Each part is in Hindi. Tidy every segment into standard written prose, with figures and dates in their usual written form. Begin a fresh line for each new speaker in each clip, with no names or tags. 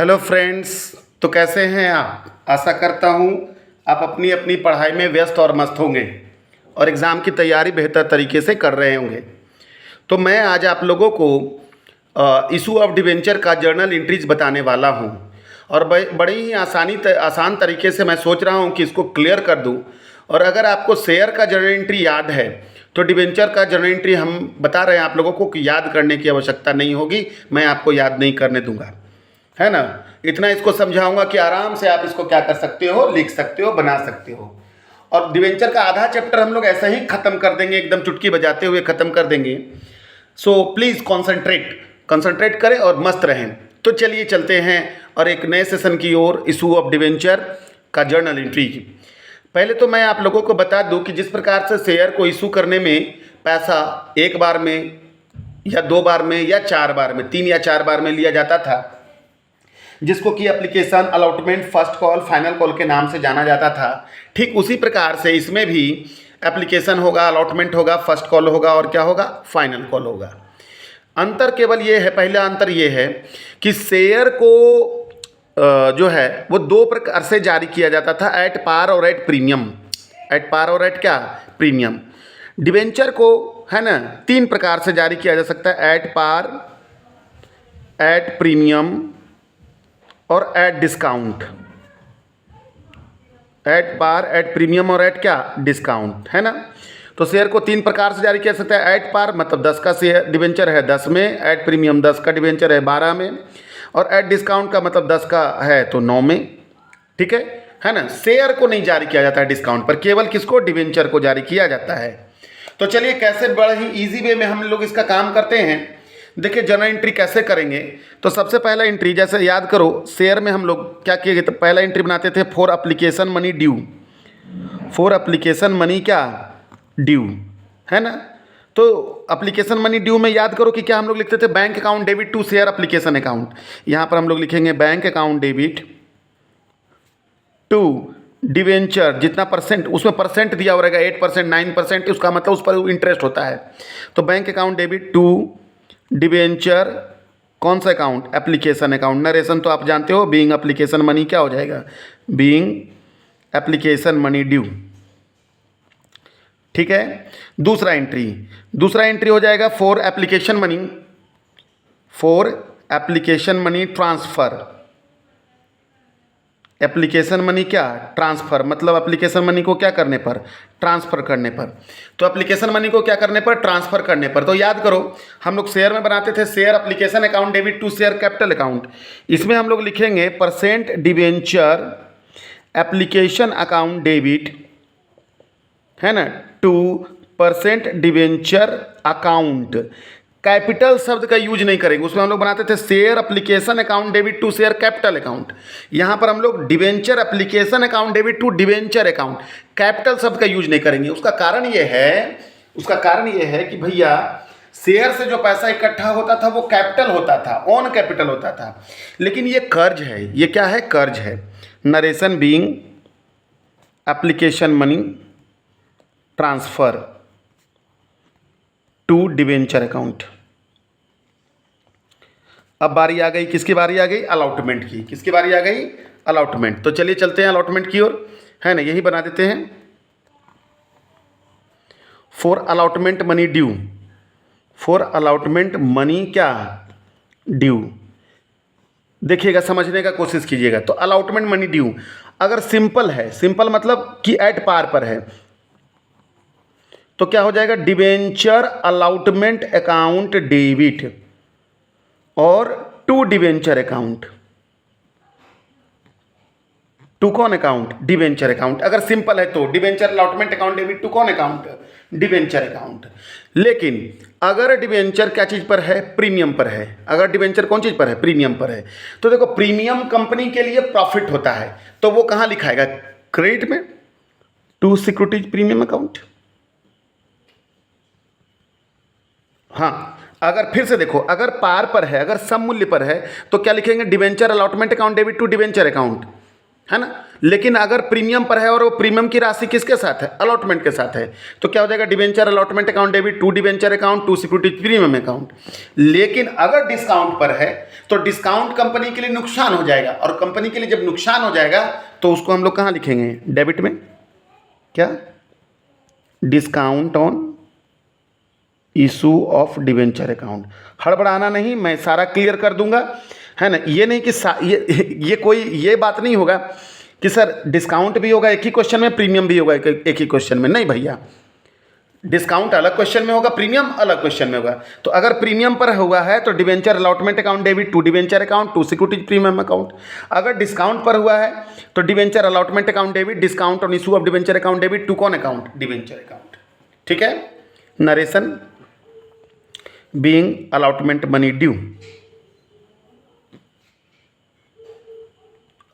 Hello friends. तो कैसे हैं आप? आशा करता हूँ आप अपनी अपनी पढ़ाई में व्यस्त और मस्त होंगे और एग्ज़ाम की तैयारी बेहतर तरीके से कर रहे होंगे। तो मैं आज आप लोगों को इशू ऑफ डिवेंचर का जर्नल एंट्रीज बताने वाला हूँ और बड़ी ही आसान तरीके से मैं सोच रहा हूँ कि इसको क्लियर कर दूँ। और अगर आपको शेयर का जर्नल एंट्री याद है तो डिवेंचर का जर्नल एंट्री हम बता रहे हैं आप लोगों को कि याद करने की आवश्यकता नहीं होगी, मैं आपको याद नहीं करने दूंगा, है ना। इतना इसको समझाऊंगा कि आराम से आप इसको क्या कर सकते हो, लिख सकते हो, बना सकते हो। और डिवेंचर का आधा चैप्टर हम लोग ऐसा ही खत्म कर देंगे, एकदम चुटकी बजाते हुए खत्म कर देंगे। सो प्लीज़ कंसंट्रेट करें और मस्त रहें। तो चलिए चलते हैं और एक नए सेशन की ओर, इशू ऑफ डिवेंचर का जर्नल एंट्री की। पहले तो मैं आप लोगों को बता दूं कि जिस प्रकार से शेयर को इशू करने में पैसा एक बार में या दो बार में या चार बार में, 3 या 4 बार में लिया जाता था, जिसको कि application, allotment, first call, final call के नाम से जाना जाता था, ठीक उसी प्रकार से इसमें भी एप्लीकेशन होगा, अलॉटमेंट होगा, फर्स्ट कॉल होगा और क्या होगा, फाइनल कॉल होगा। अंतर केवल ये है, पहला अंतर ये है कि शेयर को जो है वो 2 प्रकार से जारी किया जाता था, एट पार और एट प्रीमियम। एट पार और एट क्या, प्रीमियम। डिवेंचर को, है ना, 3 प्रकार से जारी किया जा सकता है, एट पार, एट प्रीमियम और at discount. At par, at premium और एट क्या, डिस्काउंट, है ना। तो शेयर को 3 प्रकार से जारी किया जा सकता है। एट पार मतलब 10 का शेयर डिवेंचर है 10 में, एट प्रीमियम 10 का डिवेंचर है 12 में, और एट डिस्काउंट का मतलब 10 का है तो 9 में, ठीक है ना। शेयर को नहीं जारी किया जाता है डिस्काउंट पर, केवल किसको, डिवेंचर को जारी किया जाता है। तो चलिए कैसे बड़े ही ईजी वे में हम लोग इसका काम करते हैं। देखिए जर्नल एंट्री कैसे करेंगे। तो सबसे पहला एंट्री, जैसे याद करो शेयर में हम लोग क्या किए, तो पहला एंट्री बनाते थे for application money due. For application money क्या, ड्यू, है ना। तो एप्लीकेशन मनी ड्यू में याद करो कि क्या हम लोग लिखते थे, bank account debit to share application account. यहाँ पर हम लोग लिखेंगे bank account debit to debenture, जितना परसेंट उसमें परसेंट दिया हो रहेगा 8%, 9%, उसका मतलब उस पर इंटरेस्ट होता है। तो bank account debit to debenture, कौन सा अकाउंट, एप्लीकेशन अकाउंट। नरेशन तो आप जानते हो, बीइंग एप्लीकेशन मनी क्या हो जाएगा, बीइंग एप्लीकेशन मनी ड्यू, ठीक है। दूसरा एंट्री हो जाएगा for application money, for application money transfer. Application money क्या, ट्रांसफ़र, मतलब एप्लीकेशन मनी को क्या करने पर, ट्रांसफ़र करने पर। तो एप्लीकेशन मनी को क्या करने पर, ट्रांसफ़र करने पर। तो याद करो हम लोग शेयर में बनाते थे share application account debit to share capital account. इसमें हम लोग लिखेंगे percent debenture application account debit, है ना, to percent debenture account. Capital शब्द का यूज नहीं करेंगे, उसमें हम लोग बनाते थे share application account debit to share capital account. यहाँ पर हम लोग debenture application account debit to debenture account, capital शब्द का यूज नहीं करेंगे। उसका कारण ये है कि भैया शेयर से जो पैसा इकट्ठा होता था वो कैपिटल होता था, ऑन कैपिटल होता था, लेकिन ये कर्ज है, ये क्या है, कर्ज है। Narration being application money transfer to debenture account. अब बारी आ गई, किसकी बारी आ गई, अलॉटमेंट की। किसकी बारी आ गई, अलॉटमेंट। तो चलिए चलते हैं अलॉटमेंट की ओर, है ना, यही बना देते हैं for allotment money due. For allotment money क्या, ड्यू। देखिएगा, समझने का कोशिश कीजिएगा। तो अलॉटमेंट मनी ड्यू अगर सिंपल है, सिंपल मतलब कि एट पार पर है, तो क्या हो जाएगा, डिवेंचर अलॉटमेंट अकाउंट डेबिट और टू डिवेंचर अकाउंट। टू कौन अकाउंट, डिवेंचर अकाउंट। अगर सिंपल है तो debenture allotment account debit to कौन अकाउंट, डिवेंचर अकाउंट। लेकिन अगर डिवेंचर क्या चीज़ पर है, प्रीमियम पर है। अगर डिवेंचर कौन चीज़ पर है, प्रीमियम पर है, तो देखो प्रीमियम कंपनी के लिए प्रॉफिट होता है, तो वो कहाँ लिखाएगा, क्रेडिट में, टू सिक्योरिटीज प्रीमियम अकाउंट। हाँ, अगर फिर से देखो, अगर पार पर है, अगर सम मूल्य पर है, तो क्या लिखेंगे, debenture allotment account debit to debenture account, है ना। लेकिन अगर प्रीमियम पर है और वो प्रीमियम की राशि किसके साथ है, अलॉटमेंट के साथ है, तो क्या हो जाएगा, debenture allotment account debit to debenture account to security premium account. लेकिन अगर डिस्काउंट पर है तो डिस्काउंट कंपनी के लिए नुकसान हो जाएगा, और कंपनी के लिए जब नुकसान हो जाएगा तो उसको हम लोग कहाँ लिखेंगे, डेबिट में, क्या, discount on issue of debenture account. हड़बड़ाना नहीं, मैं सारा क्लियर कर दूंगा, है ना। ये नहीं कि ये कोई ये बात नहीं होगा कि सर डिस्काउंट भी होगा एक ही क्वेश्चन में, प्रीमियम भी होगा एक ही क्वेश्चन में, नहीं भैया। डिस्काउंट अलग क्वेश्चन में होगा, प्रीमियम अलग क्वेश्चन में होगा। तो अगर प्रीमियम पर हुआ है तो debenture allotment account debit to debenture account to security premium account. अगर डिस्काउंट पर हुआ है तो debenture allotment account debit discount on issue of debenture account debit to कौन अकाउंट, डिबेंचर अकाउंट। ठीक है। Narration being allotment money due,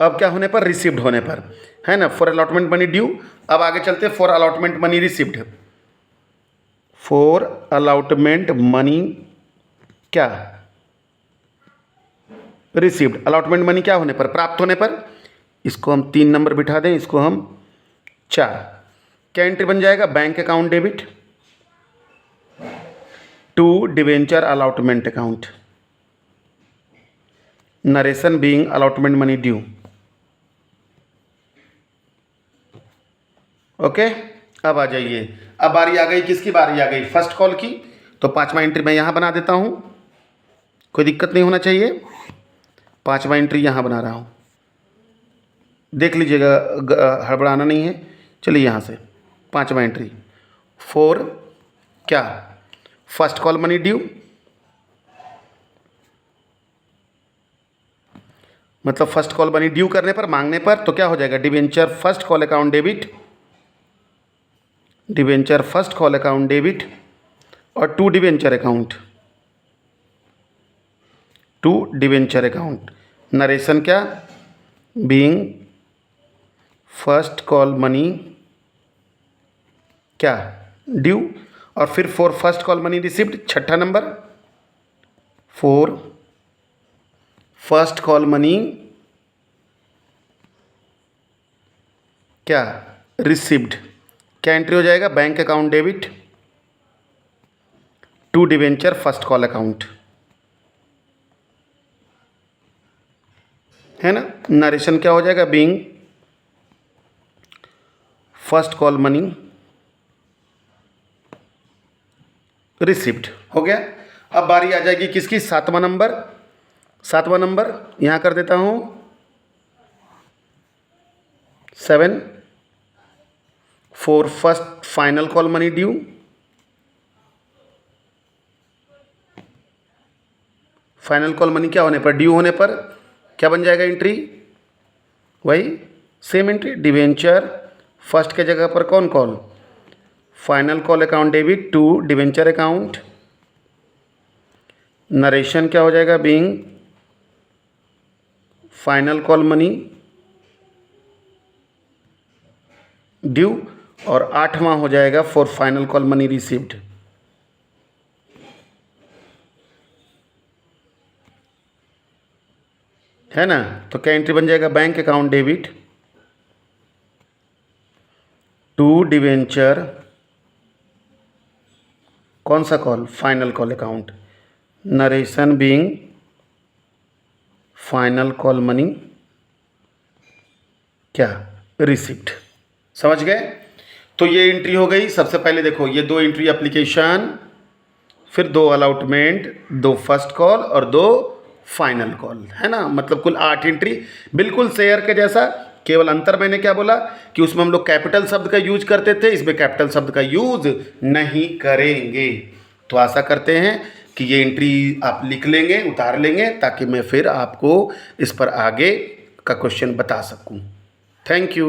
अब क्या होने पर, रिसीव्ड होने पर, है ना, फॉर अलॉटमेंट मनी ड्यू। अब आगे चलते, for allotment money received, for allotment money क्या, रिसीव्ड। अलॉटमेंट मनी क्या होने पर, प्राप्त होने पर। इसको हम 3 नंबर बिठा दें, इसको हम 4। क्या एंट्री बन जाएगा, bank account debit to debenture allotment account, narration being allotment money due. Okay. अब आ जाइए, अब बारी आ गई, किसकी बारी आ गई, फर्स्ट कॉल की। तो 5वां एंट्री मैं यहाँ बना देता हूँ, कोई दिक्कत नहीं होना चाहिए। 5वां एंट्री यहाँ बना रहा हूँ, देख लीजिएगा, हड़बड़ाना नहीं है। चलिए यहाँ से 5वां एंट्री, फॉर क्या, फर्स्ट कॉल मनी ड्यू, मतलब फर्स्ट कॉल मनी ड्यू करने पर, मांगने पर, तो क्या हो जाएगा, debenture first call account debit, debenture first call account debit और to debenture account, to debenture account. Narration क्या, बीइंग फर्स्ट कॉल मनी क्या, ड्यू, और फिर for first call money received, 6ठा number, for first call money क्या, रिसीव्ड। क्या एंट्री हो जाएगा, bank account debit to debenture first call account, है ना। नरेशन क्या हो जाएगा, being first call money received. हो गया। अब बारी आ जाएगी किसकी, 7वां नंबर। 7वां नंबर यहाँ कर देता हूँ 7, for first final call money due, final call money क्या होने पर, ड्यू होने पर, क्या बन जाएगा एंट्री, वही सेम एंट्री, डिबेंचर फर्स्ट के जगह पर कौन call, final call account debit to debenture account. Narration क्या हो जाएगा, being final call money due, और 8वां हो जाएगा for final call money received. है ना। तो क्या एंट्री बन जाएगा, bank account debit to debenture कौन सा call, final call account. Narration being final call money क्या, रिसिप्ट। समझ गए। तो ये एंट्री हो गई। सबसे पहले देखो ये 2 एंट्री एप्लीकेशन, फिर 2 अलॉटमेंट, 2 फर्स्ट कॉल और 2 फाइनल कॉल, है ना। मतलब कुल 8 एंट्री, बिल्कुल शेयर के जैसा। केवल अंतर मैंने क्या बोला कि उसमें हम लोग कैपिटल शब्द का यूज करते थे, इसमें कैपिटल शब्द का यूज नहीं करेंगे। तो आशा करते हैं कि ये एंट्री आप लिख लेंगे, उतार लेंगे, ताकि मैं फिर आपको इस पर आगे का क्वेश्चन बता सकूं। Thank you.